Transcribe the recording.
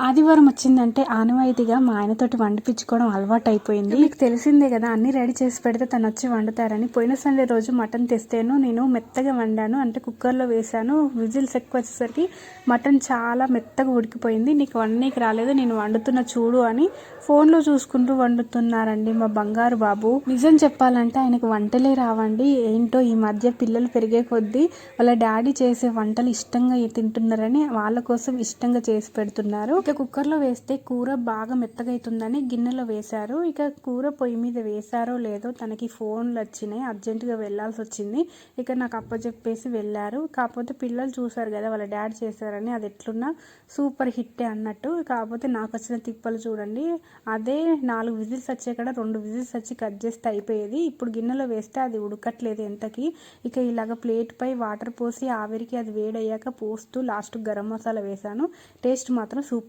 ఆదివారం వచ్చిందంటే ఆనవాయితీగా మా ఆయనతోటి వండిపించుకోవడం అలవాటు అయిపోయింది. మీకు తెలిసిందే కదా, అన్ని రెడీ చేసి పెడితే తను వచ్చి వండుతారని. పోయిన సండే రోజు మటన్ తెస్తేను నేను మెత్తగా వండాను, అంటే కుక్కర్లో వేసాను. విజిల్స్ ఎక్కువ వచ్చేసరికి మటన్ చాలా మెత్తగా ఉడికిపోయింది. నీకు వండనీకి రాలేదు, నేను వండుతున్న చూడు అని ఫోన్లో చూసుకుంటూ వండుతున్నారండి మా బంగారు బాబు. నిజం చెప్పాలంటే ఆయనకు వంటలే రావండి. ఏంటో ఈ మధ్య పిల్లలు పెరిగే కొద్దీ వాళ్ళ డాడీ చేసే వంటలు ఇష్టంగా తింటున్నారని వాళ్ళ కోసం ఇష్టంగా చేసి పెడుతున్నారు. ఇక కుక్కర్లో వేస్తే కూర బాగా మెత్తగా అవుతుందని గిన్నెలో వేశారు. ఇక కూర పొయ్యి మీద వేశారో లేదో తనకి ఫోన్లు వచ్చినాయి, అర్జెంటుగా వెళ్ళాల్సి వచ్చింది. ఇక నాకు అప్పచెప్పేసి వెళ్ళారు. కాకపోతే పిల్లలు చూసారు కదా వాళ్ళ డాడీ చేశారని, అది ఎట్లున్నా సూపర్ హిట్టే అన్నట్టు. కాకపోతే నాకు వచ్చిన తిప్పలు చూడండి. అదే 4 విజిల్స్ వచ్చే కాడ 2 విజిల్స్ వచ్చి కట్ చేస్తే అయిపోయేది. ఇప్పుడు గిన్నెలో వేస్తే అది ఉడకట్లేదు ఎంతకి. ఇక ఇలాగ ప్లేట్ పై వాటర్ పోసి ఆవిరికి అది వేడయ్యాక పోస్తూ లాస్ట్ గరం మసాలా వేసాను. టేస్ట్ మాత్రం సూపర్.